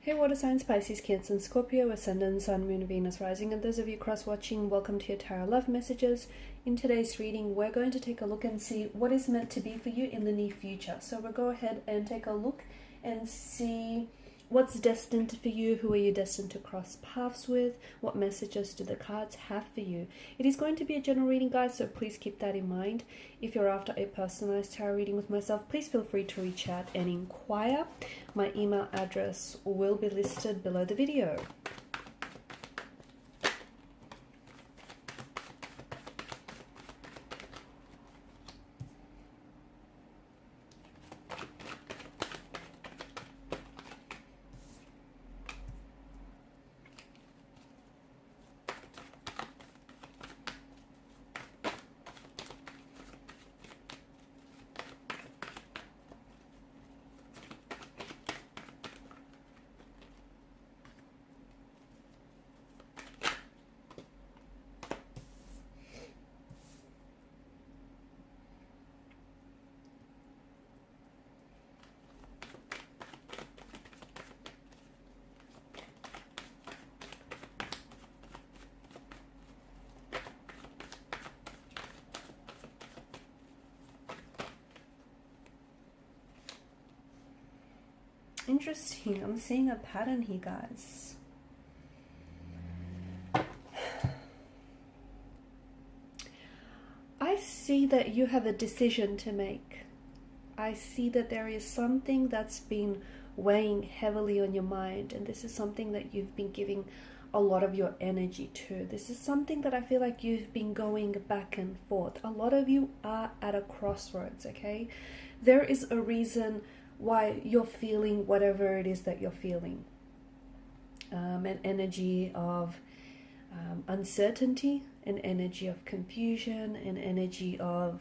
Hey water signs, Pisces, Cancer and Scorpio, Ascendant, Sun, Moon, Venus, Rising, and those of you cross-watching, welcome to your Tarot Love Messages. In today's reading, we're going to take a look and see what is meant to be for you in the near future. So we'll go ahead and take a look and see what's destined for you, who are you destined to cross paths with, what messages do the cards have for you. It is going to be a general reading, guys, so please keep that in mind. If you're after a personalized tarot reading with myself, please feel free to reach out and inquire. My email address will be listed below the video. Interesting. I'm seeing a pattern here, guys. I see that you have a decision to make. I see that there is something that's been weighing heavily on your mind, and this is something that you've been giving a lot of your energy to. This is something that I feel like you've been going back and forth. A lot of you are at a crossroads, okay? There is a reason why you're feeling whatever it is that you're feeling. An energy of uncertainty, an energy of confusion, an energy of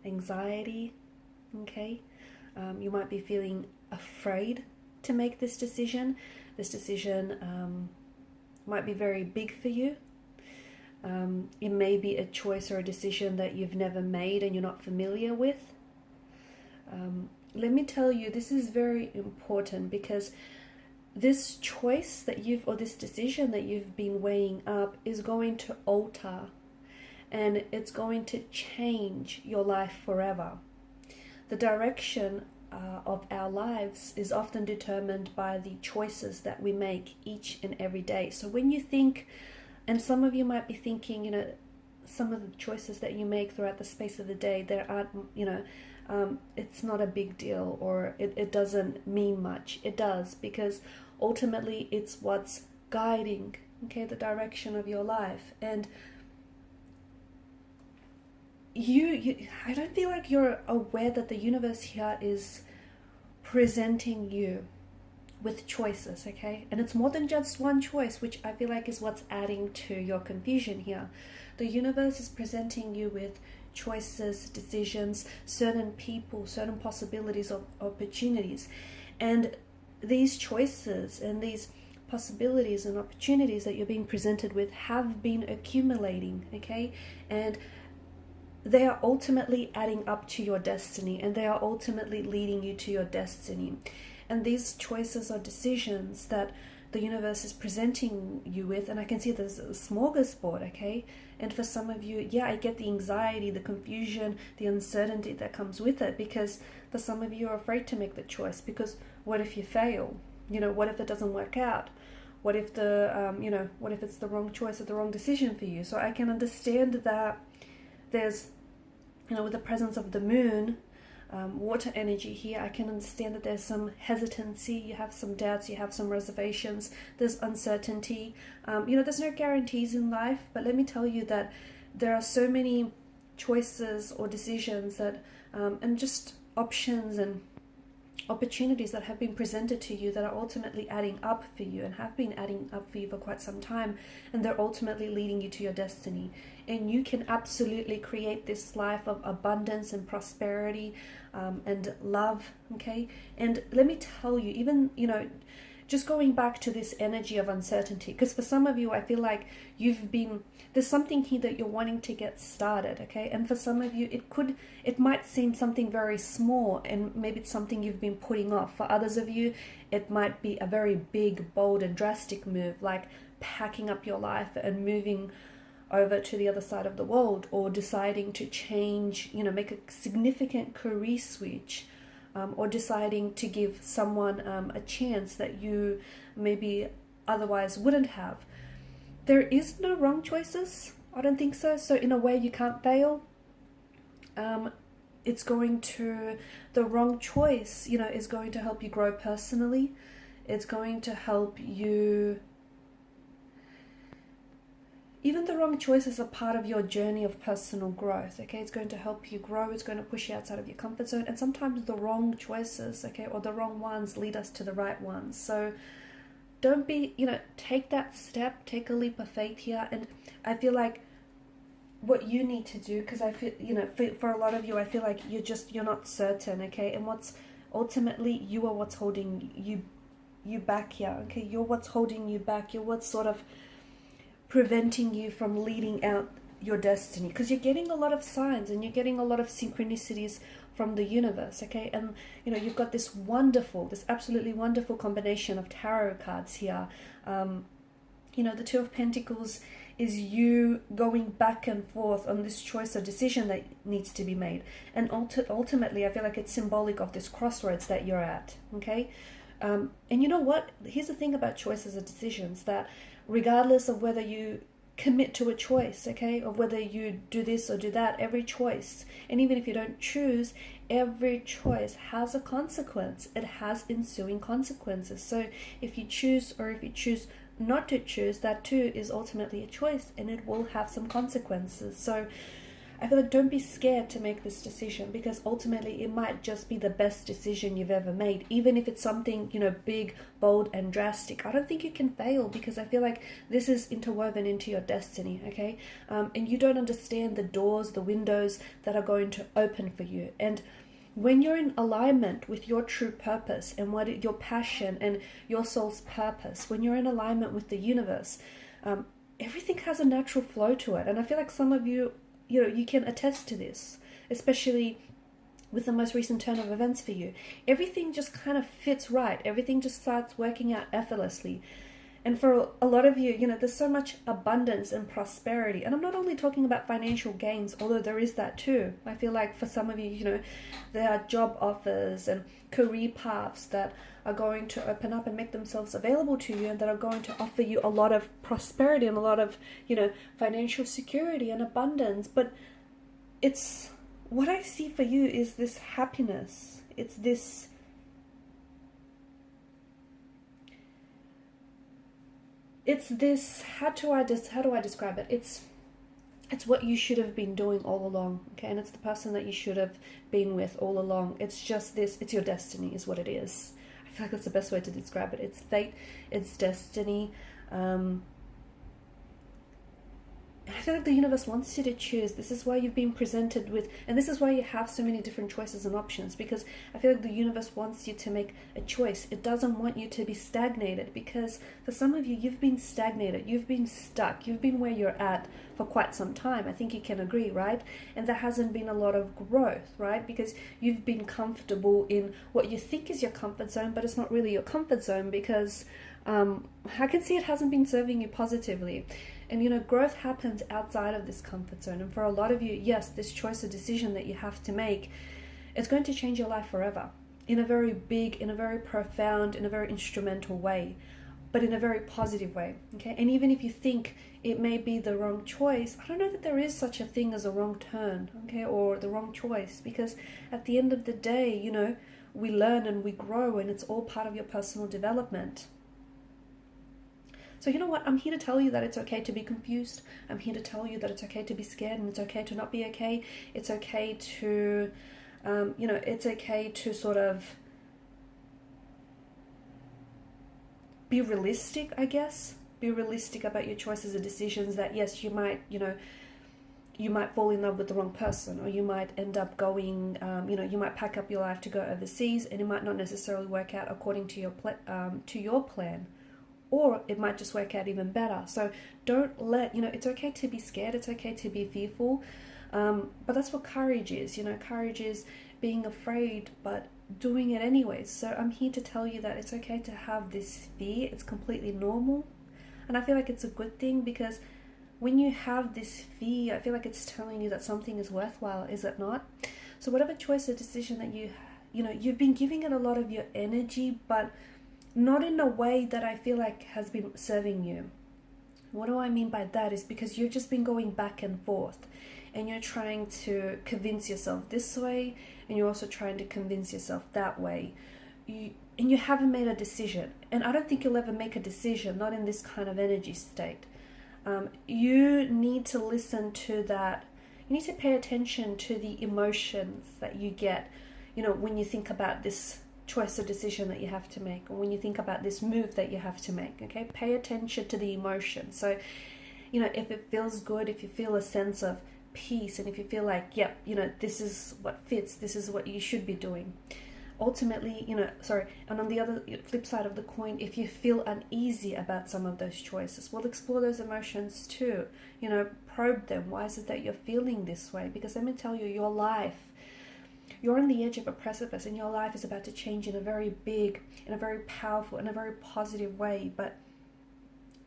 anxiety, okay? You might be feeling afraid to make this decision. This decision might be very big for you. It may be a choice or a decision that you've never made and you're not familiar with. Let me tell you, this is very important because this choice that or this decision that you've been weighing up is going to alter and it's going to change your life forever. The direction of our lives is often determined by the choices that we make each and every day. So when you think, and some of you might be thinking, some of the choices that you make throughout the space of the day, there aren't, it's not a big deal, or it doesn't mean much. It does, because ultimately it's what's guiding, okay, the direction of your life. And I don't feel like you're aware that the universe here is presenting you with choices, okay? And it's more than just one choice, which I feel like is what's adding to your confusion here. The universe is presenting you with choices, decisions, certain people, certain possibilities of opportunities. And these choices and these possibilities and opportunities that you're being presented with have been accumulating, okay? And they are ultimately adding up to your destiny, and they are ultimately leading you to your destiny. And these choices are decisions that the universe is presenting you with, and I can see there's a smorgasbord, okay? And for some of you, yeah, I get the anxiety, the confusion, the uncertainty that comes with it, because for some of you are afraid to make the choice, because what if you fail? What if it doesn't work out? What if what if it's the wrong choice or the wrong decision for you? So I can understand that there's, with the presence of the moon, water energy here, I can understand that there's some hesitancy, you have some doubts, you have some reservations, there's uncertainty. There's no guarantees in life, but let me tell you that there are so many choices or decisions that, and just options and opportunities that have been presented to you that are ultimately adding up for you and have been adding up for you for quite some time, and they're ultimately leading you to your destiny. And you can absolutely create this life of abundance and prosperity and love, okay? And let me tell you, even, just going back to this energy of uncertainty, because for some of you, I feel like there's something here that you're wanting to get started, okay? And for some of you, it might seem something very small, and maybe it's something you've been putting off. For others of you, it might be a very big, bold, and drastic move, like packing up your life and moving over to the other side of the world, or deciding to change, make a significant career switch, or deciding to give someone a chance that you maybe otherwise wouldn't have. There is no wrong choices. I don't think so. So in a way, you can't fail. The wrong choice, is going to help you grow personally. It's going to help you. Even the wrong choices are part of your journey of personal growth, okay? It's going to help you grow. It's going to push you outside of your comfort zone. And sometimes the wrong choices, okay, or the wrong ones lead us to the right ones. So don't be, take that step, take a leap of faith here. And I feel like what you need to do, because I feel, for a lot of you, I feel like you're not certain, okay? And ultimately, you are what's holding you back here, okay? You're what's holding you back. You're what's sort of preventing you from leading out your destiny, because you're getting a lot of signs and you're getting a lot of synchronicities from the universe, okay? And you've got this absolutely wonderful combination of tarot cards here. The Two of Pentacles is you going back and forth on this choice or decision that needs to be made, and ultimately I feel like it's symbolic of this crossroads that you're at, okay? And you know what, here's the thing about choices or decisions, that regardless of whether you commit to a choice, okay, or whether you do this or do that, every choice, and even if you don't choose, every choice has a consequence. It has ensuing consequences. So if you choose, or if you choose not to choose, that too is ultimately a choice, and it will have some consequences. So I feel like don't be scared to make this decision, because ultimately it might just be the best decision you've ever made. Even if it's something, big, bold, and drastic, I don't think you can fail, because I feel like this is interwoven into your destiny, okay? And you don't understand the doors, the windows that are going to open for you. And when you're in alignment with your true purpose and your passion and your soul's purpose, when you're in alignment with the universe, everything has a natural flow to it. And I feel like some of you, you can attest to this, especially with the most recent turn of events for you. Everything just kind of fits right. Everything just starts working out effortlessly. And for a lot of you, there's so much abundance and prosperity. And I'm not only talking about financial gains, although there is that too. I feel like for some of you, there are job offers and career paths that are going to open up and make themselves available to you, and that are going to offer you a lot of prosperity and a lot of, financial security and abundance. But what I see for you is this happiness. It's this how do I describe it? It's what you should have been doing all along, okay? And it's the person that you should have been with all along. It's just this, it's your destiny is what it is. I feel like that's the best way to describe it. It's fate, it's destiny. I feel like the universe wants you to choose. This is why you've been presented with, and this is why you have so many different choices and options, because I feel like the universe wants you to make a choice. It doesn't want you to be stagnated, because for some of you, you've been stagnated, you've been stuck, you've been where you're at for quite some time. I think you can agree, right? And there hasn't been a lot of growth, right? Because you've been comfortable in what you think is your comfort zone, but it's not really your comfort zone, because I can see it hasn't been serving you positively. And growth happens outside of this comfort zone. And for a lot of you, yes, this choice or decision that you have to make, it's going to change your life forever, in a very big, in a very profound, in a very instrumental way, but in a very positive way, okay? And even if you think it may be the wrong choice, I don't know that there is such a thing as a wrong turn, okay, or the wrong choice, because at the end of the day, we learn and we grow, and it's all part of your personal development. So you know what? I'm here to tell you that it's okay to be confused. I'm here to tell you that it's okay to be scared, and it's okay to not be okay. It's okay to, it's okay to sort of be realistic, I guess. Be realistic about your choices and decisions, that yes, you might, you might fall in love with the wrong person, or you might end up going, you might pack up your life to go overseas, and it might not necessarily work out according to your plan, or it might just work out even better. So don't let, it's okay to be scared, it's okay to be fearful, but that's what courage is. Courage is being afraid but doing it anyways. So I'm here to tell you that it's okay to have this fear. It's completely normal, and I feel like it's a good thing, because when you have this fear, I feel like it's telling you that something is worthwhile, is it not? So whatever choice or decision that you've been giving it a lot of your energy, but not in a way that I feel like has been serving you. What do I mean by that is because you've just been going back and forth, and you're trying to convince yourself this way, and you're also trying to convince yourself that way. And you haven't made a decision. And I don't think you'll ever make a decision, not in this kind of energy state. You need to listen to that. You need to pay attention to the emotions that you get, when you think about this choice or decision that you have to make, or when you think about this move that you have to make. Okay, pay attention to the emotion. So, if it feels good, if you feel a sense of peace, and if you feel like, yep, this is what fits, this is what you should be doing. Ultimately, and on the other flip side of the coin, if you feel uneasy about some of those choices, well, explore those emotions too. Probe them. Why is it that you're feeling this way? Because let me tell you, your life, you're on the edge of a precipice, and your life is about to change in a very big, in a very powerful, in a very positive way. But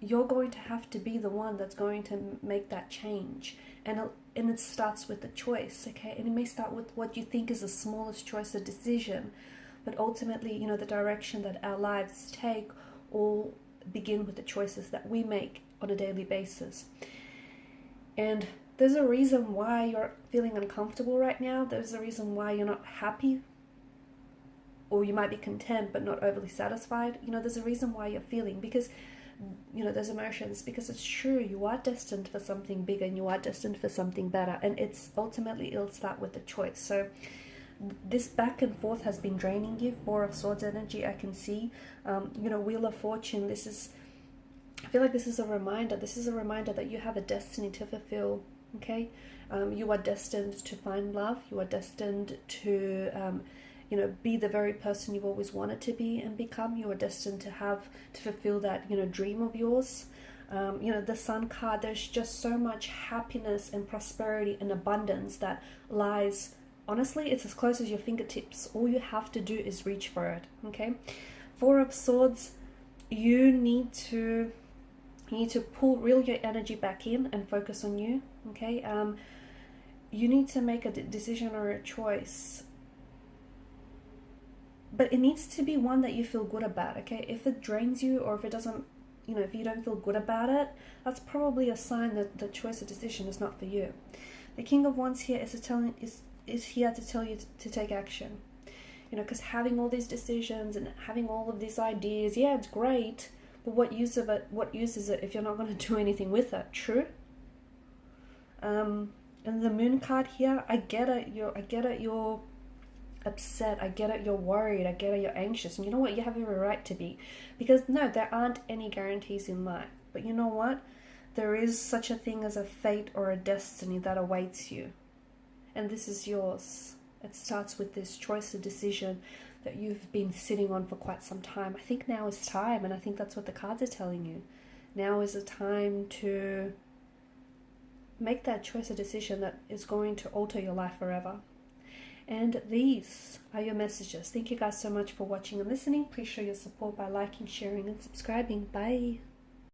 you're going to have to be the one that's going to make that change. And it starts with the choice, okay? And it may start with what you think is the smallest choice or decision, but ultimately, the direction that our lives take all begin with the choices that we make on a daily basis. And there's a reason why you're feeling uncomfortable right now. There's a reason why you're not happy, or you might be content but not overly satisfied. There's a reason why you're feeling, because those emotions, because it's true, you are destined for something bigger, and you are destined for something better, and it'll start with the choice. So this back and forth has been draining you. 4 of Swords energy, I can see. Wheel of Fortune, I feel like this is a reminder that you have a destiny to fulfill. Okay, you are destined to find love. You are destined to be the very person you've always wanted to be and become. You are destined to fulfill that, dream of yours. The Sun card, there's just so much happiness and prosperity and abundance that lies, honestly, it's as close as your fingertips. All you have to do is reach for it, okay? 4 of Swords, you need to reel your energy back in and focus on you, okay? You need to make a decision or a choice, but it needs to be one that you feel good about, okay? If it drains you, or if it doesn't, if you don't feel good about it, that's probably a sign that the choice or decision is not for you. The King of Wands here is here to tell you to take action, because having all these decisions and having all of these ideas, yeah, it's great, but what use is it if you're not going to do anything with it? True. And the Moon card here, I get it, you're upset, I get it, you're worried, I get it, you're anxious, and you know what, you have every right to be, because no, there aren't any guarantees in life, but you know what, there is such a thing as a fate or a destiny that awaits you, and this is yours. It starts with this choice or decision that you've been sitting on for quite some time. I think now is time, and I think that's what the cards are telling you. Now is a time to make that choice or decision that is going to alter your life forever. And these are your messages. Thank you guys so much for watching and listening. Please show your support by liking, sharing, and subscribing. Bye.